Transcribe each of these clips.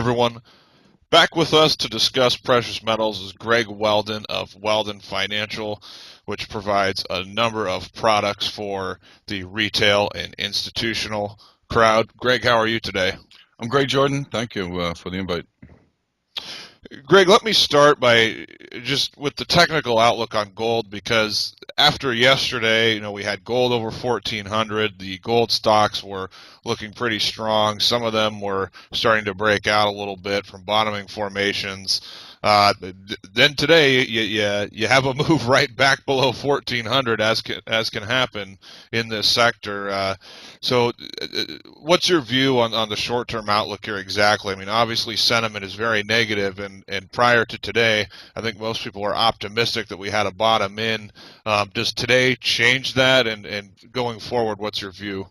everyone. Back with us to discuss precious metals is Greg Weldon of Weldon Financial, which provides a number of products for the retail and institutional crowd. Greg, how are you today? I'm great, Jordan. Thank you for the invite. Greg, let me start by just with the technical outlook on gold, because after yesterday, we had gold over 1400. The gold stocks were looking pretty strong. Some of them were starting to break out a little bit from bottoming formations. Then today, you have a move right back below 1400, as can happen in this sector. So, what's your view on the short-term outlook here exactly? I mean, obviously sentiment is very negative, and prior to today, I think most people are optimistic that we had a bottom in. Does today change that? And going forward, what's your view?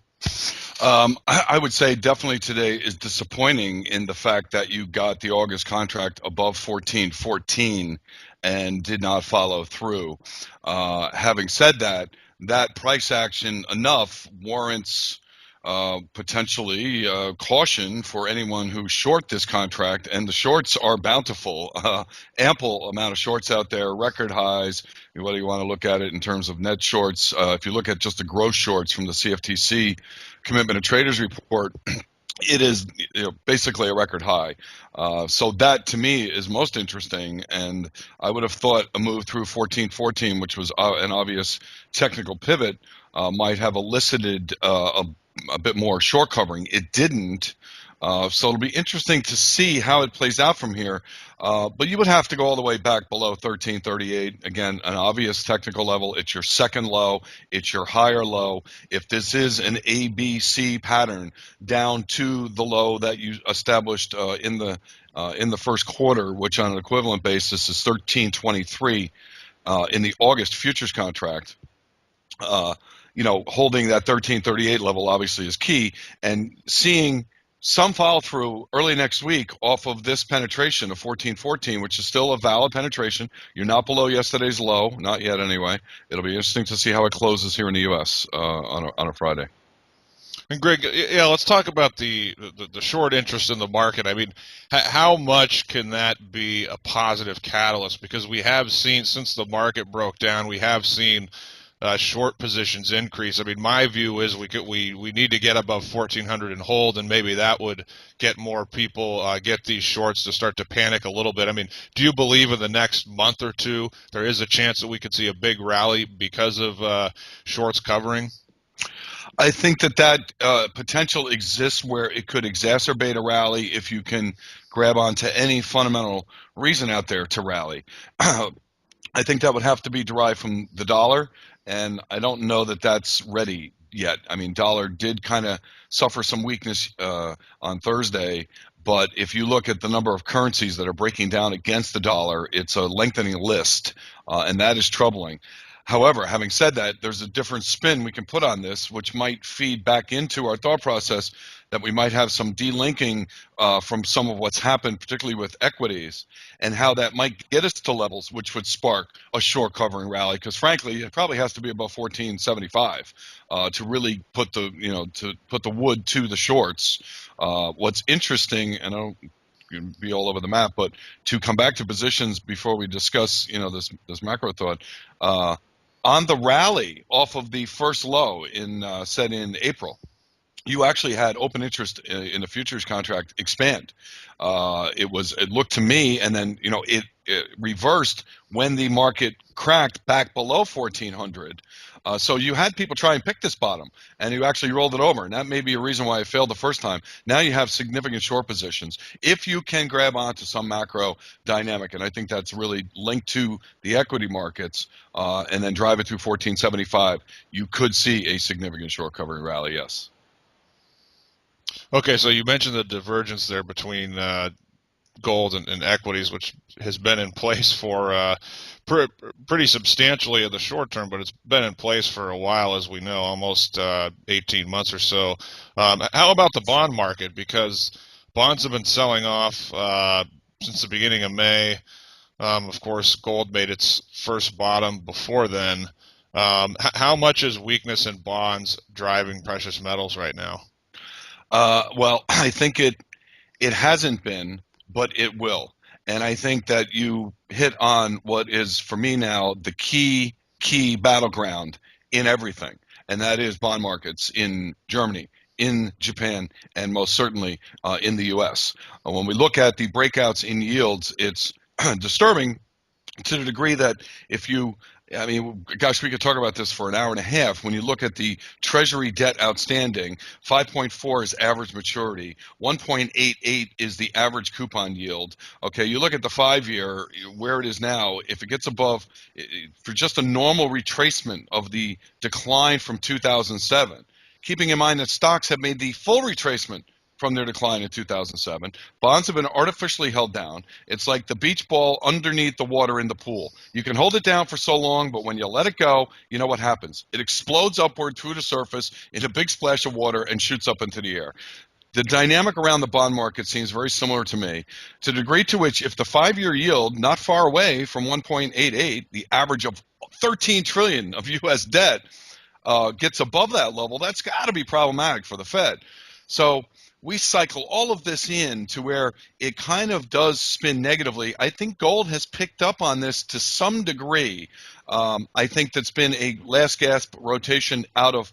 I would say definitely today is disappointing in the fact that you got the August contract above 1414 and did not follow through. Having said that, that price action enough warrants potentially caution for anyone who short this contract, and the shorts are bountiful. Ample amount of shorts out there, record highs, whether you want to look at it in terms of net shorts. If you look at just the gross shorts from the CFTC Commitment of Traders report, it is basically a record high. So that to me is most interesting, and I would have thought a move through 1414, which was an obvious technical pivot, might have elicited a bit more short covering. It didn't. So it'll be interesting to see how it plays out from here. But you would have to go all the way back below 1338. Again, an obvious technical level. It's your second low. It's your higher low. If this is an ABC pattern down to the low that you established in the first quarter, which on an equivalent basis is 1323 in the August futures contract. Holding that 1338 level obviously is key, and seeing some follow through early next week off of this penetration of 1414, which is still a valid penetration. You're not below yesterday's low, not yet anyway. It'll be interesting to see how it closes here in the U.S. On a Friday. And Greg, let's talk about the short interest in the market. I mean, how much can that be a positive catalyst? Because we have seen, since the market broke down, we have seen short positions increase. I mean, my view is we need to get above 1400 and hold, and maybe that would get more people get these shorts to start to panic a little bit. I mean, do you believe in the next month or two there is a chance that we could see a big rally because of shorts covering? I think that potential exists where it could exacerbate a rally if you can grab onto any fundamental reason out there to rally. I think that would have to be derived from the dollar, and I don't know that that's ready yet. I mean, dollar did kind of suffer some weakness on Thursday, but if you look at the number of currencies that are breaking down against the dollar, it's a lengthening list, and that is troubling. However, having said that, there's a different spin we can put on this, which might feed back into our thought process that we might have some delinking from some of what's happened, particularly with equities, and how that might get us to levels which would spark a short covering rally. Because frankly, it probably has to be above 1475 to really put the wood to the shorts. What's interesting, and I don't be all over the map, but to come back to positions before we discuss, this macro thought. On the rally off of the first low set in April, you actually had open interest in the futures contract expand. It looked to me, and then it reversed when the market cracked back below 1400. So you had people try and pick this bottom, and you actually rolled it over, and that may be a reason why it failed the first time. Now you have significant short positions. If you can grab onto some macro dynamic, and I think that's really linked to the equity markets, and then drive it through 1475, you could see a significant short covering rally, yes. Okay, so you mentioned the divergence there between gold and equities, which has been in place for pretty substantially in the short term, but it's been in place for a while, as we know, almost 18 months or so. How about the bond market? Because bonds have been selling off since the beginning of May. Of course, gold made its first bottom before then. How much is weakness in bonds driving precious metals right now? Well, I think it It hasn't been, but it will. And I think that you hit on what is, for me now, the key battleground in everything, and that is bond markets in Germany, in Japan, and most certainly in the U.S. When we look at the breakouts in yields, it's disturbing to the degree that if you, I mean, gosh, we could talk about this for an hour and a half. When you look at the Treasury debt outstanding, 5.4 is average maturity, 1.88 is the average coupon yield. Okay, you look at the 5-year, where it is now, if it gets above, for just a normal retracement of the decline from 2007, keeping in mind that stocks have made the full retracement from their decline in 2007. Bonds have been artificially held down. It's like the beach ball underneath the water in the pool. You can hold it down for so long, but when you let it go, you know what happens? It explodes upward through the surface in a big splash of water and shoots up into the air. The dynamic around the bond market seems very similar to me, to the degree to which if the 5-year yield, not far away from 1.88, the average of 13 trillion of U.S. debt, gets above that level, that's got to be problematic for the Fed. So we cycle all of this in to where it kind of does spin negatively. I think gold has picked up on this to some degree. I think that's been a last gasp rotation out of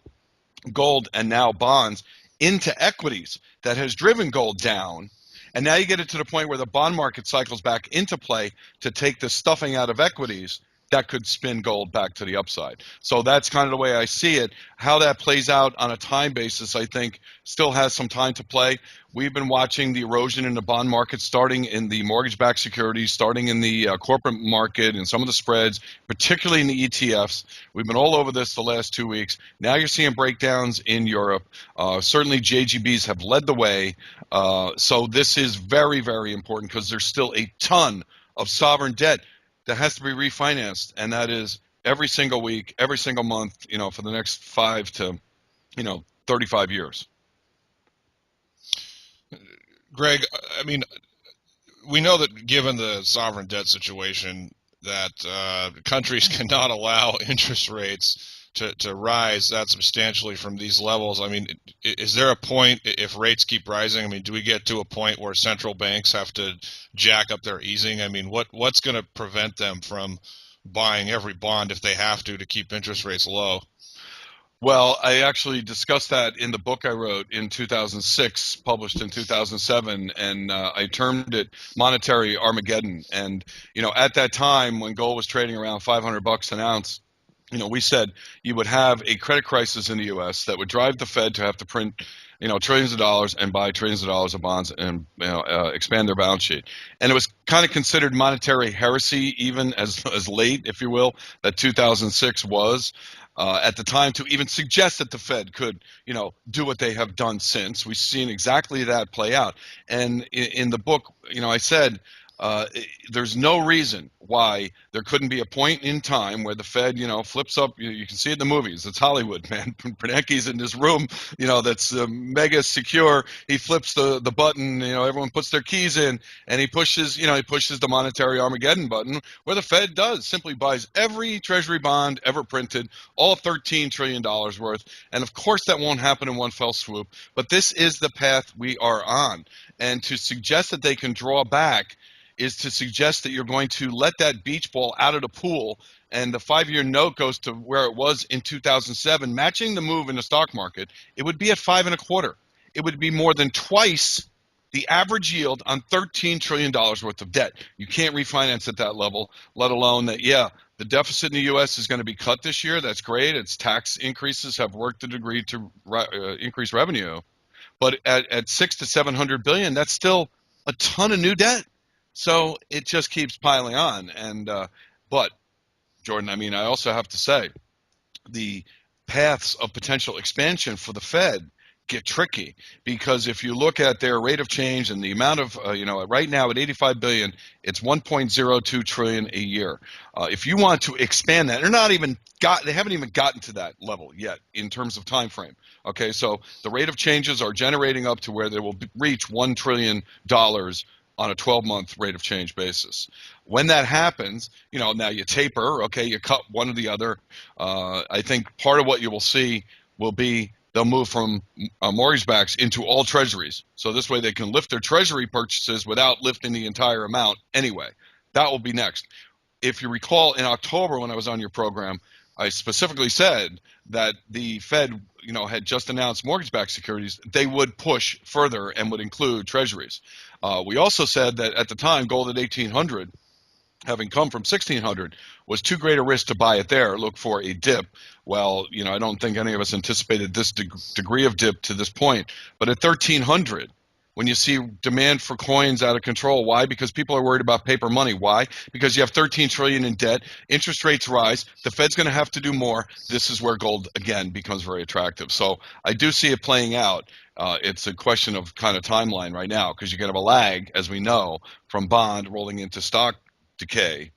gold and now bonds into equities that has driven gold down. And now you get it to the point where the bond market cycles back into play to take the stuffing out of equities that could spin gold back to the upside. So that's kind of the way I see it. How that plays out on a time basis, I think, still has some time to play. We've been watching the erosion in the bond market, starting in the mortgage-backed securities, starting in the corporate market and some of the spreads, particularly in the ETFs. We've been all over this the last 2 weeks. Now you're seeing breakdowns in Europe. Certainly JGBs have led the way. So this is very, very important because there's still a ton of sovereign debt that has to be refinanced, and that is every single week, every single month, for the next 5 to 35 years. Greg, I mean, we know that given the sovereign debt situation, that countries cannot allow interest rates to rise that substantially from these levels. I mean, is there a point, if rates keep rising, I mean, do we get to a point where central banks have to jack up their easing? I mean, what's going to prevent them from buying every bond if they have to keep interest rates low? Well, I actually discussed that in the book I wrote in 2006, published in 2007, and I termed it Monetary Armageddon. And, at that time when gold was trading around $500 an ounce, we said you would have a credit crisis in the U.S. that would drive the Fed to have to print, trillions of dollars and buy trillions of dollars of bonds and expand their balance sheet. And it was kind of considered monetary heresy, even as late, if you will, that 2006 was. At the time, to even suggest that the Fed could, do what they have done since. We've seen exactly that play out. And in the book, I said, there's no reason why there couldn't be a point in time where the Fed, flips up. You can see it in the movies. It's Hollywood, man. Bernanke's in this room, that's mega secure. He flips the button. Everyone puts their keys in, and he pushes the monetary Armageddon button, where the Fed simply buys every Treasury bond ever printed, all $13 trillion worth. And of course, that won't happen in one fell swoop. But this is the path we are on. And to suggest that they can draw back is to suggest that you're going to let that beach ball out of the pool, and the 5-year note goes to where it was in 2007, matching the move in the stock market. It would be at 5.25. It would be more than twice the average yield on $13 trillion worth of debt. You can't refinance at that level, let alone that, the deficit in the U.S. is going to be cut this year. That's great. Its tax increases have worked a degree to increase revenue. But at 600 to 700 billion, that's still a ton of new debt. So it just keeps piling on. And but, Jordan, I mean, I also have to say the paths of potential expansion for the Fed get tricky, because if you look at their rate of change and the amount of, right now at 85 billion, it's 1.02 trillion a year. If you want to expand that, they haven't even gotten to that level yet in terms of time frame. Okay, so the rate of changes are generating up to where they will reach $1 trillion on a 12-month rate of change basis. When that happens, now you taper, okay, you cut one or the other. I think part of what you will see will be they'll move from mortgage backs into all treasuries. So this way they can lift their treasury purchases without lifting the entire amount anyway. That will be next. If you recall, in October when I was on your program, I specifically said that the Fed, had just announced mortgage-backed securities. They would push further and would include treasuries. We also said that at the time, gold at 1,800, having come from 1,600, was too great a risk to buy it there, look for a dip. Well, I don't think any of us anticipated this degree of dip to this point. But at 1,300, when you see demand for coins out of control, why? Because people are worried about paper money. Why? Because you have 13 trillion in debt, interest rates rise, the Fed's going to have to do more. This is where gold again becomes very attractive. So I do see it playing out. It's a question of kind of timeline right now, because you can have a lag, as we know, from bond rolling into stock decay.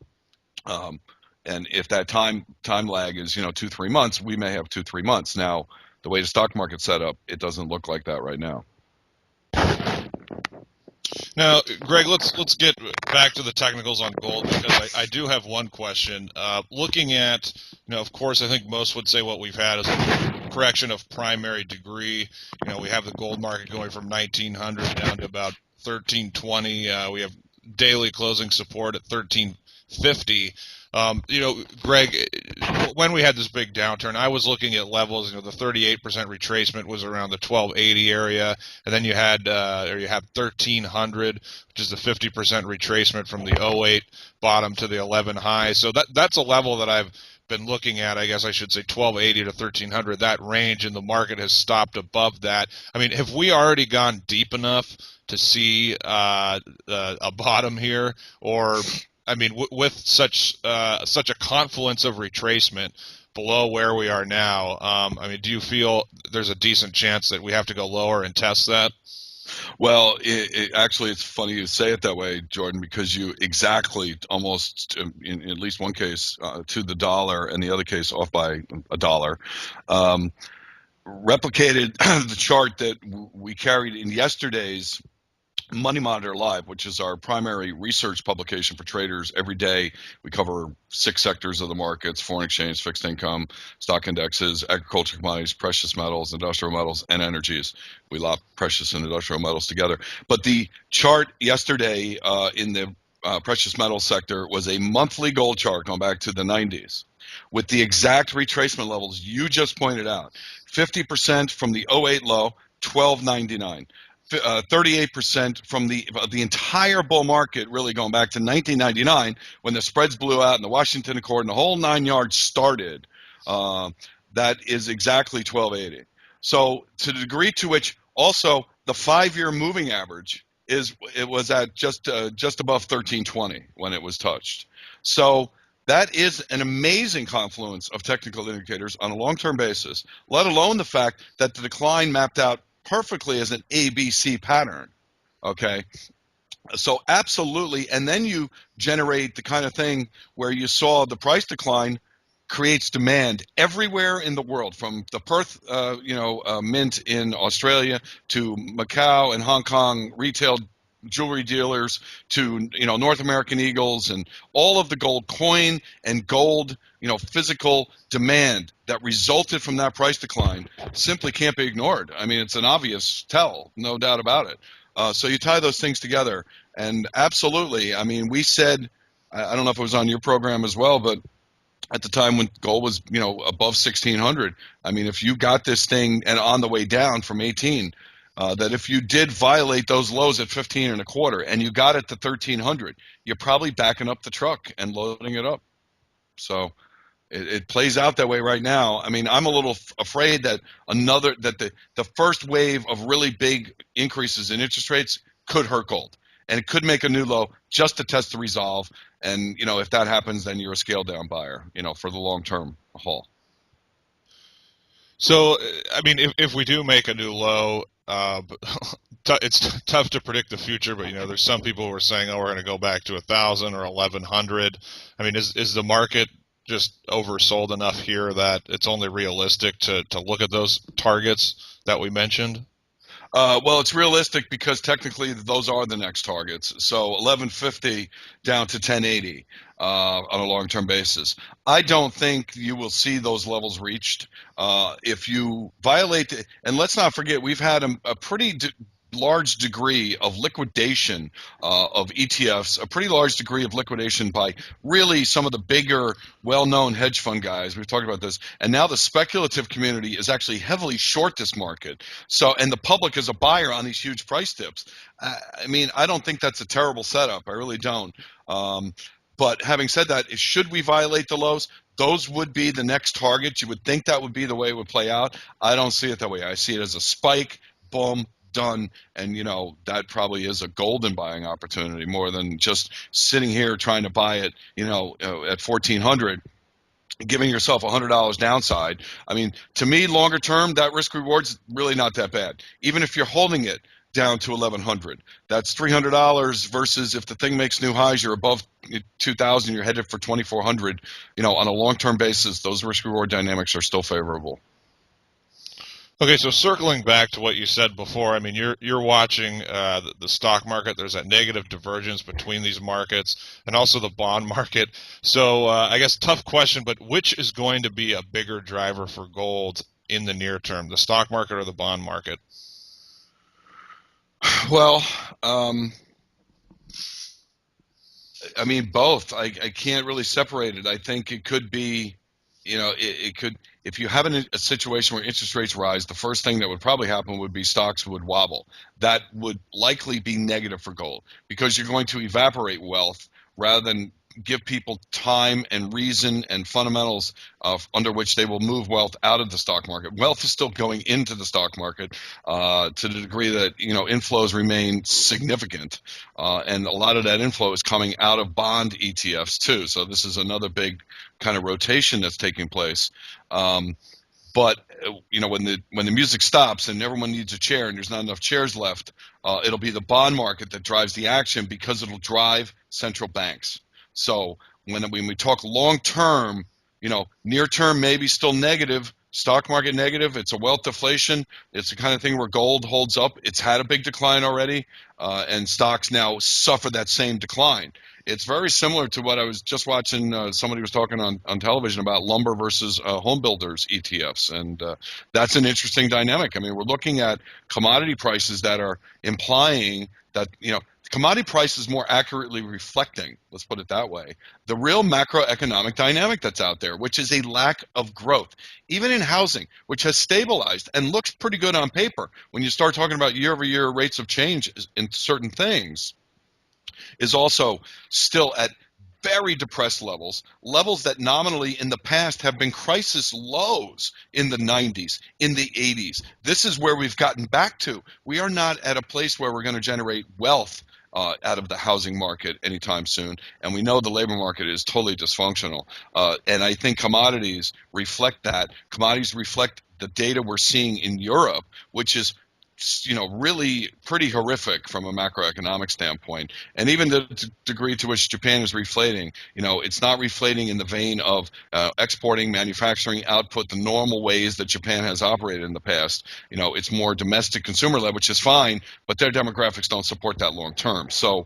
And if that time lag is 2-3 months, we may have 2-3 months. Now, the way the stock market's set up, it doesn't look like that right now. Now, Greg, let's get back to the technicals on gold, because I do have one question. Looking at, of course, I think most would say what we've had is a correction of primary degree. We have the gold market going from 1900 down to about 1320. We have daily closing support at 1350. Greg, when we had this big downturn, I was looking at levels. The 38% retracement was around the 1280 area, and then you have 1300, which is the 50% retracement from the 08 bottom to the 11 high. So that's a level that I've been looking at. I guess I should say 1280 to 1300. That range, and the market has stopped above that. I mean, have we already gone deep enough to see a bottom here, or? I mean, with such a confluence of retracement below where we are now, do you feel there's a decent chance that we have to go lower and test that? Well, actually, it's funny you say it that way, Jordan, because you exactly almost, in at least one case, to the dollar, and the other case off by a dollar, replicated the chart that we carried in yesterday's Money Monitor Live, which is our primary research publication for traders. Every day we cover 6 sectors of the markets: foreign exchange, fixed income, stock indexes, agriculture, commodities, precious metals, industrial metals, and energies. We lop precious and industrial metals together. But the chart yesterday in the precious metals sector was a monthly gold chart going back to the 90s with the exact retracement levels you just pointed out. 50% from the 08 low, 1299. 38% from the entire bull market, really going back to 1999 when the spreads blew out and the Washington Accord and the whole 9 yards started. That is exactly 1280. So to the degree to which also the 5-year moving average was at just above 1320 when it was touched. So that is an amazing confluence of technical indicators on a long-term basis, let alone the fact that the decline mapped out perfectly as an ABC pattern, okay? So absolutely, and then you generate the kind of thing where you saw the price decline creates demand everywhere in the world, from the Perth, mint in Australia to Macau and Hong Kong retail jewelry dealers to North American Eagles, and all of the gold coin and gold physical demand that resulted from that price decline simply can't be ignored. I mean, it's an obvious tell, no doubt about it. So you tie those things together, and absolutely, I mean, we said, I don't know if it was on your program as well, but at the time when gold was above 1,600, I mean, if you got this thing and on the way down from 18, that if you did violate those lows at 15 and a quarter and you got it to 1,300, you're probably backing up the truck and loading it up. So it plays out that way right now. I mean, I'm a little afraid that the first wave of really big increases in interest rates could hurt gold, and it could make a new low just to test the resolve. And if that happens, then you're a scale down buyer, for the long term haul. So, I mean, if we do make a new low, it's tough to predict the future, but there's some people who are saying, oh, we're going to go back to 1,000 or 1,100. I mean, is the market just oversold enough here that it's only realistic to look at those targets that we mentioned? Well, it's realistic because technically those are the next targets. So 1150 down to 1080. on a long-term basis. I don't think you will see those levels reached if you violate and let's not forget, we've had a pretty large degree of liquidation of ETFs, a pretty large degree of liquidation by really some of the bigger, well-known hedge fund guys. We've talked about this, and now the speculative community is actually heavily short this market. So, and the public is a buyer on these huge price dips. I mean, I don't think that's a terrible setup. I really don't. But having said that, should we violate the lows? Those would be the next targets. You would think that would be the way it would play out. I don't see it that way. I see it as a spike, boom, done, and that probably is a golden buying opportunity more than just sitting here trying to buy it at 1400, giving yourself $100 downside. I mean, to me, longer term, that risk reward's really not that bad, even if you're holding it down to 1100. That's $300 versus if the thing makes new highs, you're above 2000, you're headed for 2400. On a long-term basis, those risk reward dynamics are still favorable. Okay, so circling back to what you said before, I mean, you're watching the stock market. There's that negative divergence between these markets and also the bond market. So I guess tough question, but which is going to be a bigger driver for gold in the near term, the stock market or the bond market? Well, I mean, both. I can't really separate it. I think it could be, it could, if you have a situation where interest rates rise, the first thing that would probably happen would be stocks would wobble. That would likely be negative for gold because you're going to evaporate wealth rather than give people time and reason and fundamentals under which they will move wealth out of the stock market. Wealth is still going into the stock market to the degree that inflows remain significant, and a lot of that inflow is coming out of bond ETFs too. So this is another big kind of rotation that's taking place. But when the music stops and everyone needs a chair and there's not enough chairs left, it'll be the bond market that drives the action because it'll drive central banks. So when we talk long term, near term maybe still negative, stock market negative. It's a wealth deflation. It's the kind of thing where gold holds up. It's had a big decline already, and stocks now suffer that same decline. It's very similar to what I was just watching. Somebody was talking on television about lumber versus home builders ETFs, and that's an interesting dynamic. I mean, we're looking at commodity prices that are implying that commodity prices more accurately reflecting, let's put it that way, the real macroeconomic dynamic that's out there, which is a lack of growth, even in housing, which has stabilized and looks pretty good on paper. When you start talking about year-over-year rates of change in certain things, is also still at very depressed levels that nominally in the past have been crisis lows in the 90s, in the 80s. This is where we've gotten back to. We are not at a place where we're going to generate wealth out of the housing market anytime soon, and we know the labor market is totally dysfunctional. And I think commodities reflect that. Commodities reflect the data we're seeing in Europe, which is really pretty horrific from a macroeconomic standpoint, and even the degree to which Japan is reflating. It's not reflating in the vein of exporting, manufacturing output, the normal ways that Japan has operated in the past. It's more domestic consumer led, which is fine, but their demographics don't support that long term. So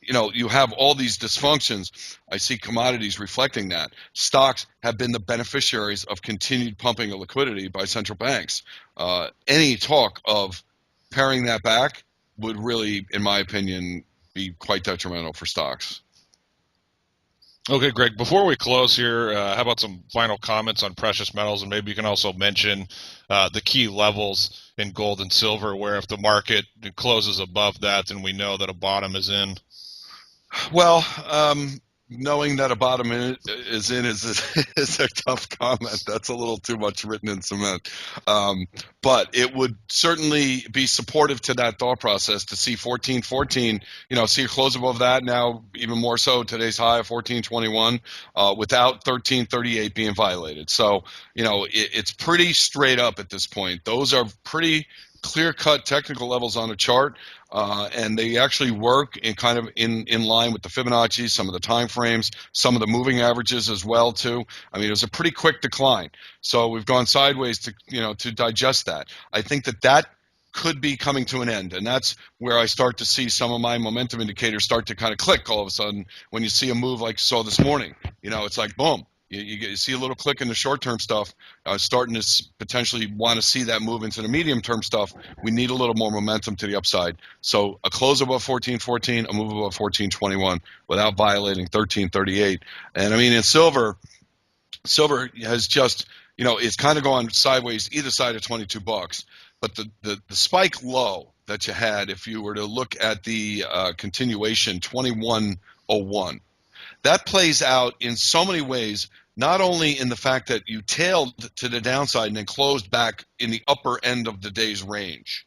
you have all these dysfunctions. I see commodities reflecting that. Stocks have been the beneficiaries of continued pumping of liquidity by central banks. Any talk of paring that back would really, in my opinion, be quite detrimental for stocks. Okay, Greg, before we close here, how about some final comments on precious metals? And maybe you can also mention the key levels in gold and silver, where if the market closes above that, then we know that a bottom is in. Well, knowing that a bottom is a tough comment. That's a little too much written in cement. But it would certainly be supportive to that thought process to see 1414, see a close above that. Now, even more so, today's high of 1421, without 1338 being violated. So, it's pretty straight up at this point. Those are pretty clear-cut technical levels on a chart, and they actually work in line with the Fibonacci, some of the time frames, some of the moving averages as well too. I mean, it was a pretty quick decline, so we've gone sideways to digest that. I think that could be coming to an end. And that's where I start to see some of my momentum indicators start to kind of click all of a sudden when you see a move like you saw this morning. It's like, boom. You see a little click in the short-term stuff, starting to potentially want to see that move into the medium-term stuff. We need a little more momentum to the upside. So a close above 14.14, a move above 14.21 without violating 13.38. And I mean, in silver has just, it's kind of gone sideways either side of $22. But the spike low that you had, if you were to look at the continuation, 21.01, that plays out in so many ways, not only in the fact that you tailed to the downside and then closed back in the upper end of the day's range.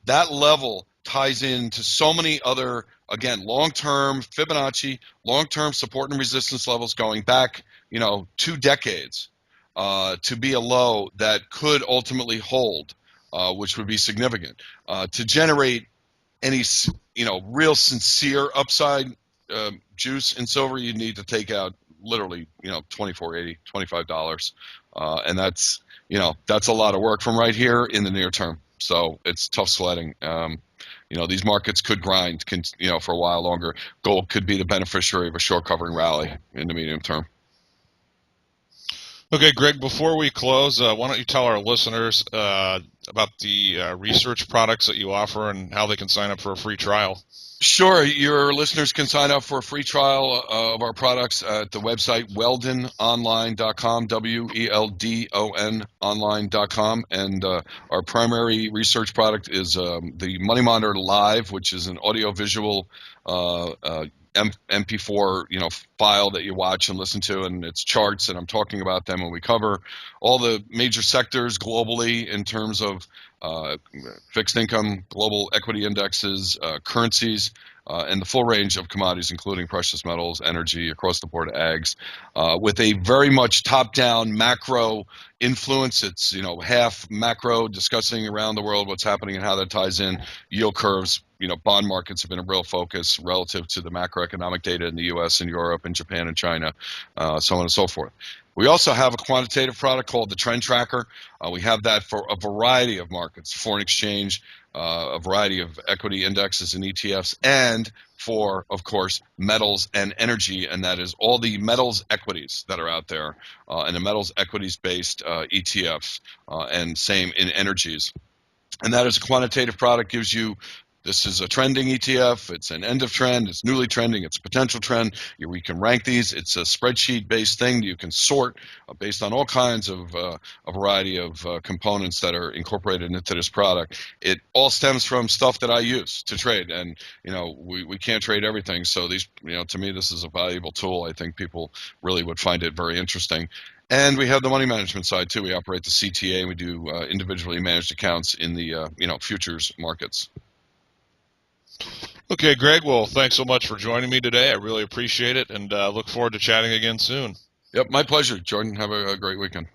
That level ties into so many other, again, long-term Fibonacci, long-term support and resistance levels going back, 2 decades to be a low that could ultimately hold, which would be significant. To generate any, real sincere upside juice in silver, you need to take out literally, $24.80, $25, and that's a lot of work from right here in the near term. So it's tough sledding. These markets could grind, for a while longer. Gold could be the beneficiary of a short covering rally in the medium term. Okay, Greg, before we close, why don't you tell our listeners about the research products that you offer and how they can sign up for a free trial? Sure. Your listeners can sign up for a free trial of our products at the website weldononline.com, WELDON online.com. And our primary research product is the Money Monitor Live, which is an audio-visual MP4 file that you watch and listen to, and it's charts, and I'm talking about them, and we cover all the major sectors globally in terms of fixed income, global equity indexes, currencies, and the full range of commodities, including precious metals, energy, across the board ags, with a very much top-down macro influence. It's half macro, discussing around the world what's happening and how that ties in. Yield curves, bond markets have been a real focus relative to the macroeconomic data in the U.S. and Europe and Japan and China, so on and so forth. We also have a quantitative product called the Trend Tracker. We have that for a variety of markets, foreign exchange, a variety of equity indexes and ETFs, and for, of course, metals and energy, and that is all the metals equities that are out there, and the metals equities-based ETFs, and same in energies. And that is a quantitative product, gives you, this is a trending ETF, it's an end of trend, it's newly trending, it's a potential trend. We can rank these. It's a spreadsheet-based thing. You can sort based on all kinds of a variety of components that are incorporated into this product. It all stems from stuff that I use to trade, and we can't trade everything. So these, to me, this is a valuable tool. I think people really would find it very interesting. And we have the money management side too. We operate the CTA, and we do individually managed accounts in the futures markets. Okay, Greg, well, thanks so much for joining me today. I really appreciate it, and look forward to chatting again soon. Yep, my pleasure, Jordan. Have a great weekend.